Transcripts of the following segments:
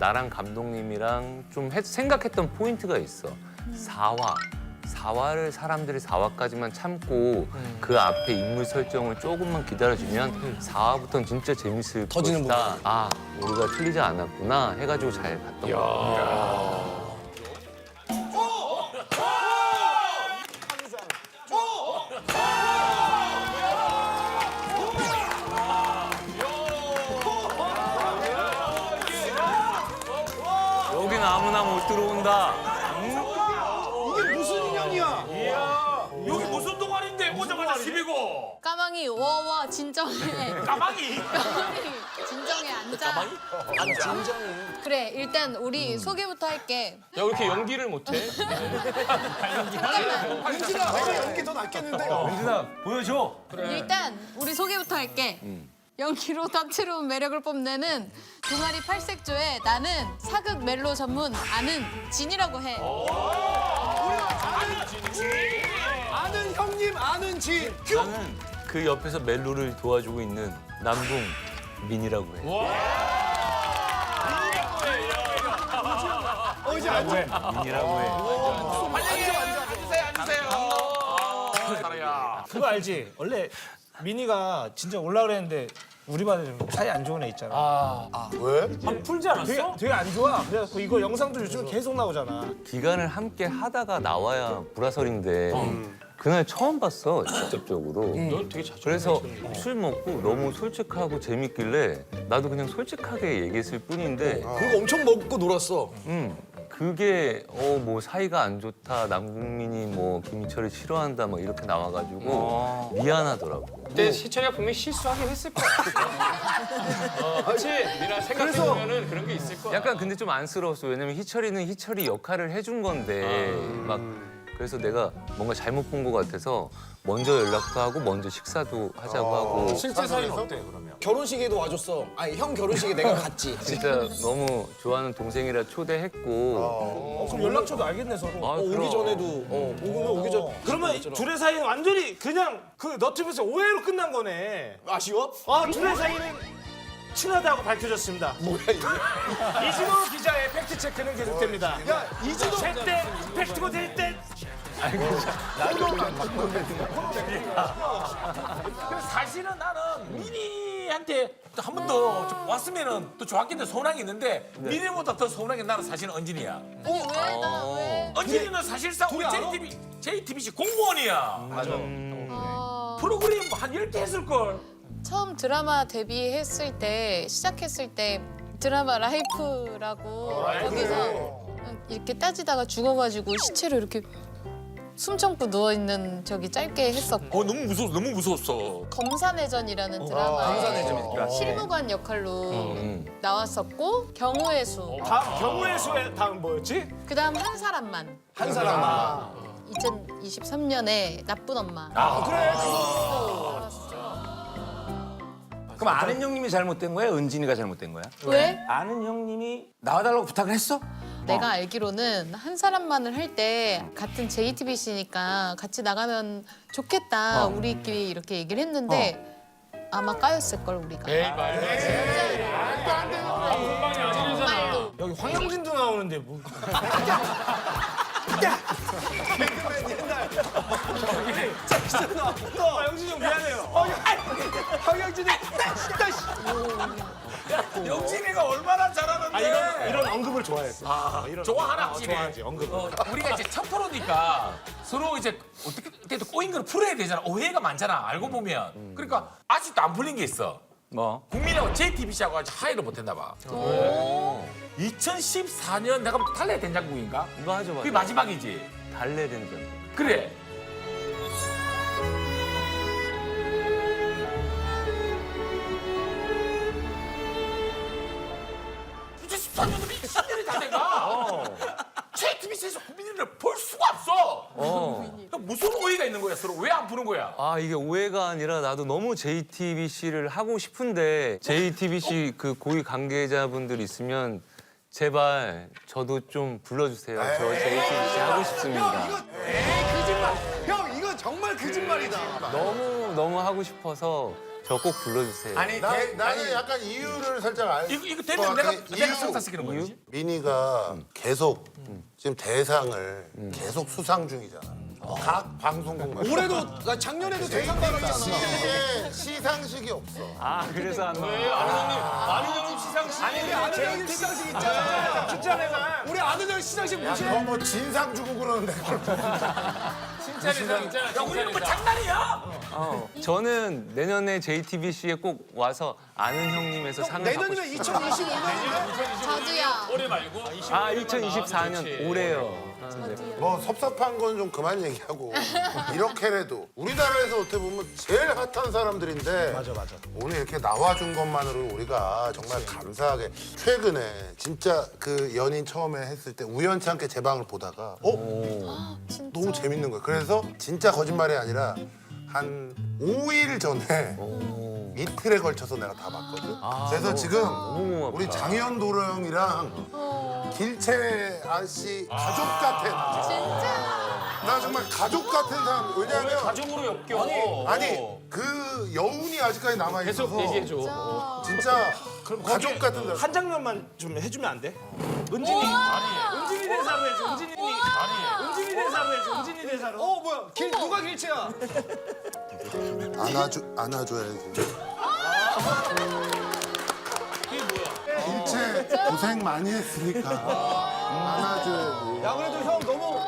나랑 감독님이랑 좀 생각했던 포인트가 있어. 사화를 사람들이 4화까지만 참고 그 앞에 인물 설정을 조금만 기다려주면 4화부터는 진짜 재밌을 터지는 것이다. 아, 우리가 틀리지 않았구나 해가지고 잘 갔던 것 같아. 여긴 아무나 못 들어온다. 이게 무슨 인연이야? 여기 무슨 동아리인데 오자마자 10이고 까망이 워워 진정해. 까마귀 진정해 앉아. 그래 일단 우리 소개부터 할게. 야, 왜 이렇게 연기를 못해? 은진아, 내가 연기 더 낫겠는데? 은진아 보여줘. 일단 우리 소개부터 할게. 연기로 다채로운 매력을 뽐내는 동아리 팔색조의 나는 사극 멜로 전문 아는 진이라고 해. 아는 형님, 아는 지. 큐! 나는 그 옆에서 멜로를 도와주고 있는 남궁 민이라고 해. 이제 앉아. 민이라고 해. 사라야. 그거 알지? 원래 민이가 진짜 올라 그랬는데 우리 반에 좀 사이 안 좋은 애 있잖아. 왜? 풀지 않았어? 되게 안 좋아. 그래서 이거 영상도 요즘에 계속 나오잖아. 기간을 함께 하다가 나와야 불화설인데 그날 처음 봤어, 직접적으로. 너 되게 자주 그래서 술 먹고 너무 솔직하고 재밌길래 나도 그냥 솔직하게 얘기했을 뿐인데 그거 엄청 먹고 놀았어. 그게 뭐 사이가 안 좋다, 남궁민이 뭐 김희철을 싫어한다 막 이렇게 나와가지고 미안하더라고. 그때 희철이가 분명히 실수하긴 했을 거야. 그렇지? 미나 생각해보면은 그런 게 있을 거야. 약간 근데 좀 안쓰러웠어. 왜냐면 희철이는 희철이 역할을 해준 건데 막 그래서 내가 뭔가 잘못 본 것 같아서 먼저 연락도 하고 먼저 식사도 하자고 하고 실제 사이는 어때 그러면? 결혼식에도 와줬어. 아니, 형 결혼식에 내가 갔지. 진짜 너무 좋아하는 동생이라 초대했고 그럼 연락처도 알겠네 서로. 오기 그럼. 전에도, 오기 전. 그러면 둘의 사이는 완전히 그냥 그 너튜브에서 오해로 끝난 거네. 아쉬워? 둘의 사이는 친하다고 밝혀졌습니다. 뭐야, 이게? 이진호 기자의 팩트 체크는 계속됩니다. 야, 이진호. 제때 팩트고 될 때. 사실은 나는 미니한테 한 번 더 왔으면은 또 좋았겠는데 서운한 게 있는데 미니보다 더 서운한 게 나는 사실은 은진이야. 아니 왜 나 왜? 은진이는 사실상 우리 둘이 알아? JTBC 공무원이야. 맞아. 프로그램 한 10개 했을걸. 처음 드라마 데뷔했을 때 시작했을 때 드라마 라이프라고 거기서 이렇게 따지다가 죽어가지고 시체로 이렇게 숨 참고 누워 있는 저기 짧게 했었고 너무 무서웠어. 검사내전이라는 드라마에 검사내전. 실무관 역할로 나왔었고 경우의 수 경우의 수의 다음 뭐였지? 그다음 한 사람만 한 사람만. 2023년에 나쁜 엄마 그럼 아는 형님이 잘못된 거야? 은진이가 잘못된 거야? 왜? 아는 형님이 나와달라고 부탁을 했어? 내가 알기로는 한 사람만을 할 때 같은 JTBC니까 같이 나가면 좋겠다 우리끼리 이렇게 얘기를 했는데 아마 까였을걸 우리가 정말로 여기 황영진도 나오는데 뭐. 영진이 형 미안해요. 황영진이. 영진이가 얼마나 잘하는데. 이런 언급을 좋아해. 좋아하나 확실히. 좋아하지 언급. 우리가 이제 첫 프로니까 서로 이제 어떻게든 꼬인 걸 풀어야 되잖아. 오해가 많잖아. 알고 보면. 그러니까 아직도 안 풀린 게 있어. 뭐 국민하고 JTBC하고 아직 하이를 못했나 봐. 2014년 내가 볼 때 탈레 된장국인가? 이거 하죠 그게 맞아. 마지막이지. 달래된장. 그래. 2014년도 20년이 다 돼가. JTBC에서 국민들을 볼 수가 없어. 그러니까 무슨 오해가 있는 거야 서로 왜 안 푸는 거야? 아 이게 오해가 아니라 나도 너무 JTBC를 하고 싶은데 JTBC 그 고위 관계자분들 있으면 제발 저도 좀 불러주세요. 저 JTBC 하고 싶습니다. 거짓말. 형, 이거 정말 거짓말이다. 너무 하고 싶어서 저 꼭 불러주세요. 아니 나는 약간 이유를 살짝 알. 이거 되면 내가 이유. 상상시키는 거지. 민희가 계속 지금 대상을 계속 수상 중이잖아. 각 방송국마다. 올해도 작년에도 대상 받았잖아. 이게 시상식이 없어. 아 그래서 안 나와. 아는 형님 시상식. 아니 아는 형님 시상식 있잖아. 진짜내가. 우리 아는 형 시상식 야, 무시해. 너뭐 진상 주고 그러는데. 진짜내상 있잖아. 야 우리는 뭐 장난이야? 저는 내년에 JTBC에 꼭 와서 아는 형님에서 상을 받고 내년이면 싶어요. 2025년이면 저도요. 올해 말고. 아 2024년 올해요. 뭐 섭섭한 건 좀 그만 얘기하고 이렇게라도 우리나라에서 어떻게 보면 제일 핫한 사람들인데 맞아. 오늘 이렇게 나와준 것만으로 우리가 정말 감사하게 최근에 진짜 그 연인 처음에 했을 때 우연치 않게 제 방을 보다가 진짜. 너무 재밌는 거예요. 그래서 진짜 거짓말이 아니라 한 5일 전에 이틀에 걸쳐서 내가 다 봤거든. 그래서 지금 고맙다. 우리 장현 도로 형이랑 길채 아씨 가족 같아. 진짜. 나 정말 가족 같은 사람. 왜냐하면 가족으로 엮여. 아니 그 여운이 아직까지 남아 있어서 계속 얘기해줘. 진짜 가족 같은 사람. 한 장면만 좀 해주면 안 돼? 은진이 은진이 대사로 해줘. 은진이 은진이 대사로 해줘. 은진이 대사로. 뭐야? 누가 길치야? 안아줘야지. 길채 고생 많이 했으니까 안아줘야지. 야 그래도 형 너무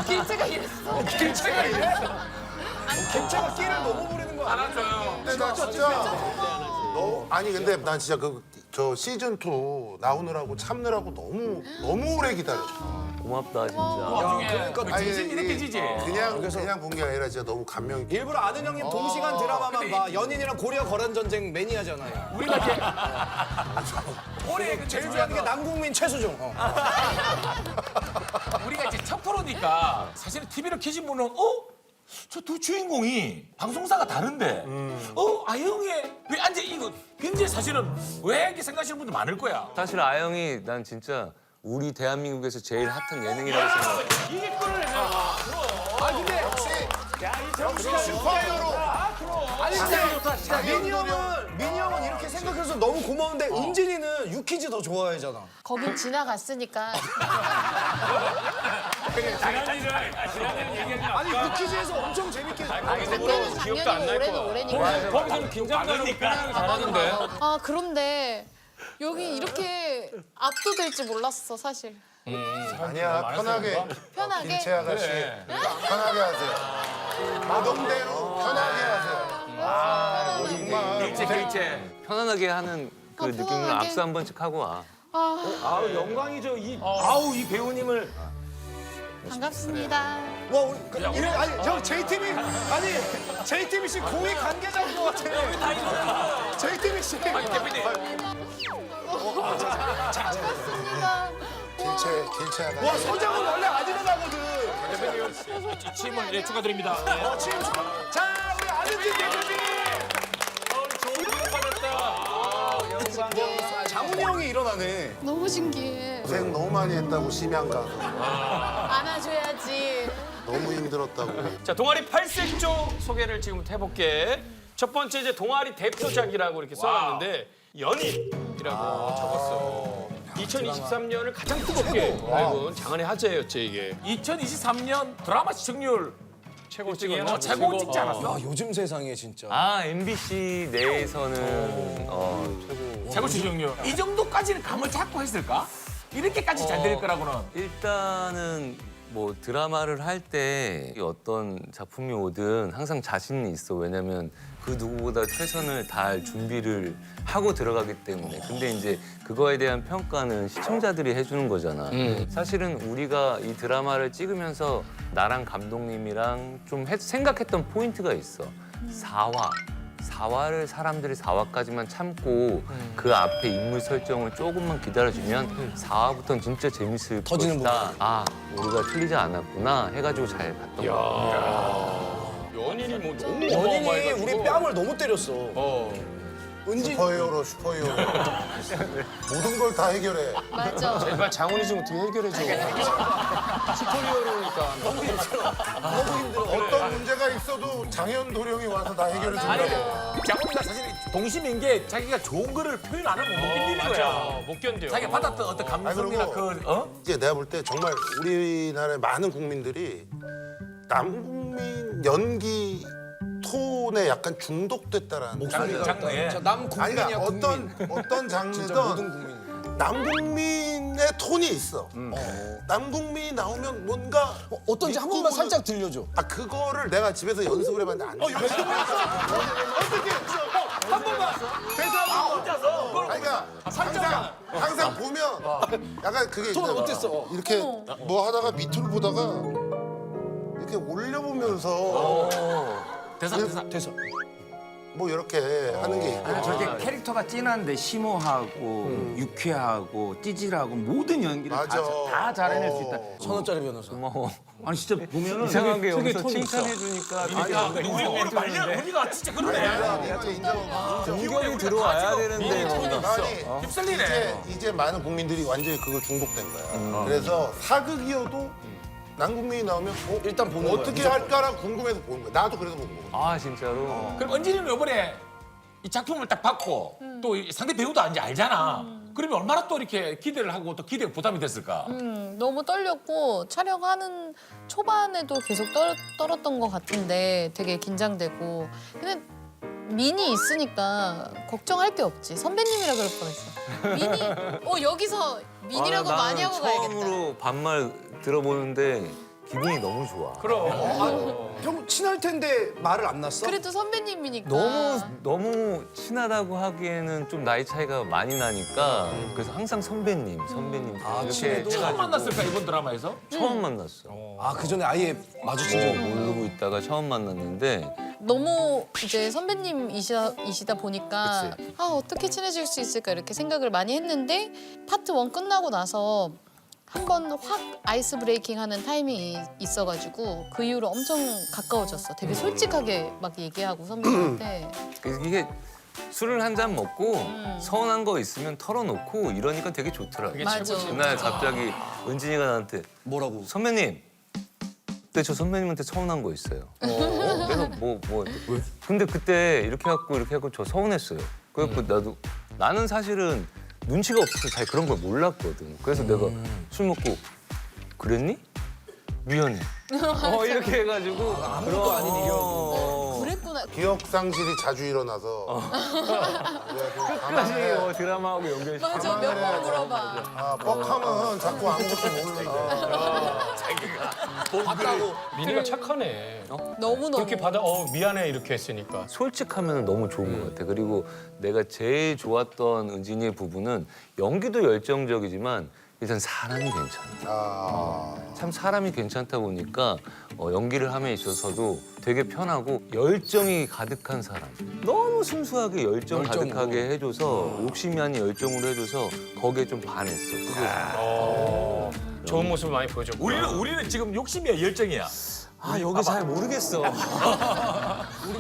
길체가 이랬어. 길치가 이래? 길치가 끼를 너무 부리는 거 아니야? 알아줘요. 근데 나 진짜 아니 근데 난 진짜 저 시즌 2 나오느라고 참느라고 너무 오래 기다렸어. 고맙다 진짜. 그러니까 진심이 느껴지지. 그냥 본 게 아니라 진짜 너무 감명 깊게. 일부러 아는 형님 동시간 드라마만 봐. 연인이랑 코리아 거란 전쟁 매니아잖아요. 우리가 이제 올해 그 제일 좋아하는 게 남국민 최수종. 우리가 이제 첫 프로니까 사실 TV를 켜신 분은 저 두 주인공이 방송사가 다른데 아영의 왜 앉아 이거 굉장히 사실은 왜 이렇게 생각하시는 분들 많을 거야. 사실 아영이 난 진짜 우리 대한민국에서 제일 핫한 예능이라고 생각해. 이게 끓을 해서. 아 근데 혹시 슈퍼히어로. 아니 근데 민이 형은 이렇게 생각해서 너무 고마운데 은진이는 유키즈 더 좋아하잖아. 거긴 지나갔으니까. 지난 일을 얘기하지 마. 아니 유키즈에서 엄청 재밌게. 작년은 기억도 안 작년이고 날 올해는 거야. 올해니까. 거기서는 긴장감으로 편하게 잘하는데. 아 그런데 여기 이렇게 압도될지 몰랐어 사실. 아니야 편하게 편하게. 길채 아가씨 편하게 하세요. 마동대로 편하게 하세요. 정말 길체. 편안하게 하는 그 느낌을 편안하게. 악수 한 번씩 하고 와. 아우 영광이죠. 아우 이 배우님을. 반갑습니다. 와 우리 이래 아니 형 JTB 아니 JTBC 고위 관계자인 것 같아. JTBC. 반갑습니다. 길채 아가씨. 와 소장은 원래 안 일어나거든. 팀을 축하드립니다. 지금 자 우리 아는지 대표님. 장훈이 형이 일어나네. 너무 신기해. 고생 너무 많이 했다고 심양 가서 안아줘야지. 너무 힘들었다고. 자, 동아리 8색조 소개를 지금부터 해볼게. 첫 번째 이제 동아리 대표작이라고 이렇게 써놨는데 연인이라고 적었어. 2023년을 가장 뜨겁게 알고 장안의 화제였지 이게. 2023년 드라마 시청률 최고 찍었나? 최고 찍지 않았어? 요즘 세상에 진짜. 아 MBC 내에서는 최고. 최고 시청률. 이 정도까지는 감을 잡고 했을까? 이렇게까지 잘 될 거라고는. 일단은 뭐 드라마를 할 때 어떤 작품이 오든 항상 자신이 있어. 왜냐면 그 누구보다 최선을 다할 준비를 하고 들어가기 때문에. 근데 이제 그거에 대한 평가는 시청자들이 해주는 거잖아. 사실은 우리가 이 드라마를 찍으면서 나랑 감독님이랑 좀 생각했던 포인트가 있어. 4화를 사람들이 4화까지만 참고 그 앞에 인물 설정을 조금만 기다려주면 4화부터는 진짜 재밌을 터지는 것이다. 아, 우리가 틀리지 않았구나 해가지고 잘 갔던 거야. 연인이 뭐 너무 연인이 어마어마해가지고. 우리 뺨을 너무 때렸어. 은진 슈퍼히어로. 모든 걸 다 해결해. 맞아. 제발 장훈이 좀 어떻게 해결해줘. 튜토리얼이니까 너무 힘들어. 어떤 문제가 있어도 장현 도령이 와서 다 해결해 준다고. 장훈이가 사실 동심인 게 자기가 좋은 거를 표현 안 하면 못 견디는 거야. 못 견뎌요. 자기가 받았던 어떤 감성이나 그리고 이제 내가 볼 때 정말 우리나라의 많은 국민들이 남국민 연기 톤에 약간 중독됐다라는 장르에 남 아니 국민이야 그러니까 국민. 어떤 진짜 모든 장르든 국민. 남국민의 톤이 있어. 남국민이 나오면 뭔가 어떤지 한 믿고 번만 보는- 살짝 들려줘. 아 그거를 내가 집에서 연습을 해봤는데 안 돼. 한 번만 대사 한 번 혼자서 그러니까 항상 보면 약간 그게 톤 있잖아. 어땠어? 이렇게 뭐 하다가 밑으로 보다가 이렇게 올려보면서 대사. 뭐 이렇게 하는 게 있고. 저게 캐릭터가 진한데 심오하고 유쾌하고 찌질하고 모든 연기를 맞아. 다 잘해낼 수 있다. 1,000원짜리 변호사. 고마워. 아니 진짜 보면은 이상하게 되게 여기서 톤이 있어. 칭찬해주니까 우리 오늘 말려 우리가 진짜 그러네. 이거 인정. 공격이 들어와야 되는데 여기가. 아니 휩쓸리네. 이제 많은 국민들이 완전히 그걸 중독된 거야. 그래서 사극이어도 남국민이 나오면 일단 보는 거야, 어떻게 무조건. 할까라고 궁금해서 보는 거야. 나도 그래서 보는 거야. 아 진짜로. 그럼 은진이는 이번에 이 작품을 딱 받고 또 이 상대 배우도 이제 알잖아. 그러면 얼마나 또 이렇게 기대를 하고 또 기대가 부담이 됐을까? 너무 떨렸고 촬영하는 초반에도 계속 떨었던 것 같은데 되게 긴장되고 근데 민이 있으니까 걱정할 게 없지. 선배님이라 그럴 뻔했어. 민이 여기서 민이라고 아, 많이 나는 하고 가야겠다. 처음으로 반말 들어보는데 기분이 너무 좋아. 형 친할 텐데 말을 안 났어? 그래도 선배님이니까. 너무 친하다고 하기에는 좀 나이 차이가 많이 나니까 그래서 항상 선배님 이렇게 친해도? 처음 만났을까 이번 드라마에서? 처음 만났어. 아, 그 전에 아예 마주친 적 모르고 있다가 처음 만났는데 너무 이제 선배님이시다 보니까 아 어떻게 친해질 수 있을까 이렇게 생각을 많이 했는데 파트 1 끝나고 나서 한 번 확 아이스 브레이킹 하는 타이밍이 있어가지고 그 이후로 엄청 가까워졌어. 되게 솔직하게 막 얘기하고 선배님한테. 그래서 이게 술을 한 잔 먹고 서운한 거 있으면 털어놓고 이러니까 되게 좋더라고. 맞아. 그날 갑자기 은진이가 나한테 뭐라고? 선배님, 근데 저 선배님한테 서운한 거 있어요. 그래서 뭐 왜? 근데 그때 이렇게 해갖고 저 서운했어요. 그래갖고 나는 사실은 눈치가 없어서 잘 그런 걸 몰랐거든. 그래서 내가 술 먹고 그랬니? 미안해. 이렇게 해가지고 아무것도 아닌 일이었는데. 그랬구나. 기억 상실이 자주 일어나서 끝까지 드라마하고 연결시켜. 맞아 몇 번 물어봐. 아, 뻑하면 자꾸 아무것도 모르는데. 민희가 착하네. 너무 그렇게 받아 미안해 이렇게 했으니까. 솔직하면 너무 좋은 것 같아. 그리고 내가 제일 좋았던 은진이의 부분은 연기도 열정적이지만 일단 사람이 괜찮아. 참 사람이 괜찮다 보니까 연기를 함에 있어서도 되게 편하고 열정이 가득한 사람. 너무 순수하게 열정 가득하게 해줘서 욕심이 아닌 열정으로 해줘서 거기에 좀 반했어. 좋은 모습을 많이 보여줬고. 우리는 지금 욕심이야 열정이야. 아 여기 잘 모르겠어.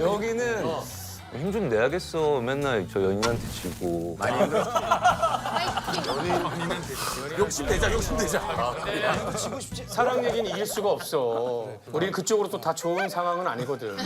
여기는 힘 좀 내야겠어. 맨날 저 연인한테 지고. 욕심내자. 사랑 얘기는 이길 수가 없어. 우리 그쪽으로 또 다 좋은 상황은 아니거든.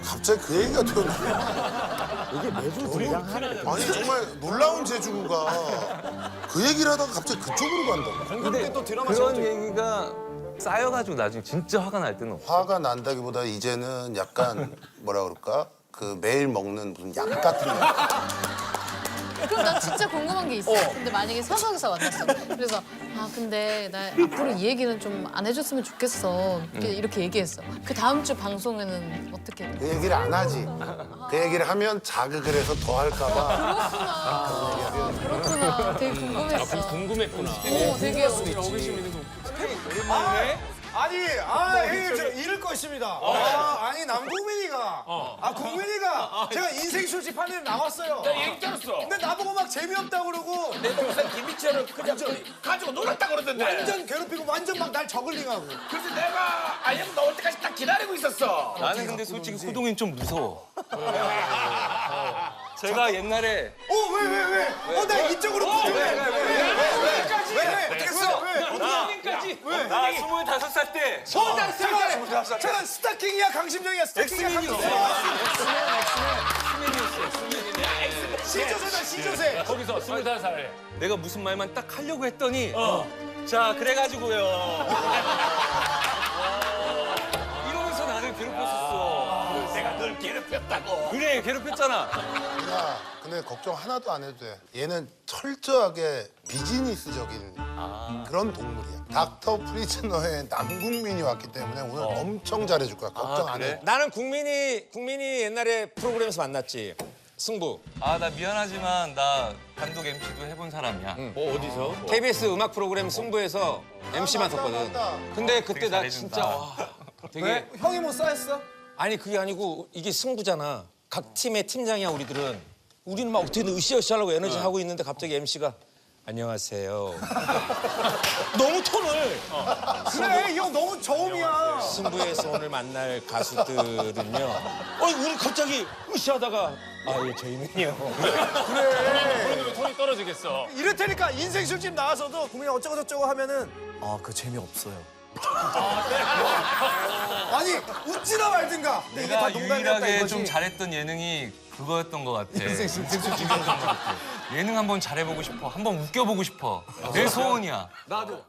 갑자기 그 얘기가 되었네. 이게 매주 아니 정말 놀라운 재주가 그 얘기를 하다가 갑자기 그쪽으로 간다고. 근데 또 드라마 그런 얘기가 쌓여가지고 나중에 진짜 화가 날 때는 없어. 화가 난다기보다 이제는 약간 뭐라 그럴까? 그 매일 먹는 무슨 약 같은 거. 그럼 나 진짜 궁금한 게 있어. 근데 만약에 서석에서 만났어. 그래서 근데 나 앞으로 이 얘기는 좀 안 해줬으면 좋겠어. 이렇게 얘기했어. 그 다음 주 방송에는 어떻게 돼? 그 얘기를 안 하지. 그 얘기를 하면 자극을 해서 더 할까 봐. 그렇구나. 되게 궁금했어. 궁금했구나. 되게 아니, 형님 저 잃을 거 있습니다. 아니 남국민이가, 국민이가 제가 인생 술집 하는 데 나왔어요. 나 얘기 들었어. 근데 나보고 막 재미없다 그러고 내 동생 김희철을 그냥 가지고 놀았다 그러던데. 완전 괴롭히고 완전 막 날 저글링하고. 그래서 내가 형 나올 때까지 딱 기다리고 있었어. 나는 근데 솔직히 호동이는 좀 무서워. 제가 옛날에 왜? 나 이쪽으로 왜? 나 25살 때 잠깐 스타킹이야 강심정이야 스타킹이야 시조세다 시조세. 거기서 25살에. 내가 무슨 말만 딱 하려고 했더니 자 그래가지고요 이러면서 나를 괴롭혔었어. 내가 널 괴롭혔다고. 그래 괴롭혔잖아. 야, 근데 걱정 하나도 안 해도 돼. 얘는 철저하게 비즈니스적인 그런 동물이야. 닥터 프리즈너의 남궁민이 왔기 때문에 오늘 엄청 잘해줄 거야. 걱정 안 해. 나는 국민이 옛날에 프로그램에서 만났지. 승부. 아 나 미안하지만 나 단독 MC도 해본 사람이야. 뭐 어디서? KBS 음악 프로그램 승부에서 MC 맡았거든. 맞다. 근데 그때 나 잘해준다. 진짜 와, 되게 형이 뭐 쌓였어? 아니 그게 아니고 이게 승부잖아. 각 팀의 팀장이야 우리들은. 우리는 막 어떻게든 으쌰으쌰 하려고 에너지 하고 있는데 갑자기 MC가 안녕하세요. 너무 톤을 그래, 이 형 너무 저음이야. 승부에서 오늘 만날 가수들은요. 우리 갑자기 으쌰하다가 예 저희는요. 그러면 톤이 떨어지겠어. 이럴 테니까 인생 술집 나와서도 국민이 어쩌고 저쩌고 하면은 그 재미없어요. 아니 웃지나 말든가. 근데 이게 다 내가 농담이었다 유일하게 이거지. 좀 잘했던 예능이 그거였던 것 같아. 인생 술집. 예능 한번 잘해보고 싶어. 한번 웃겨보고 싶어. 내 소원이야. 나도.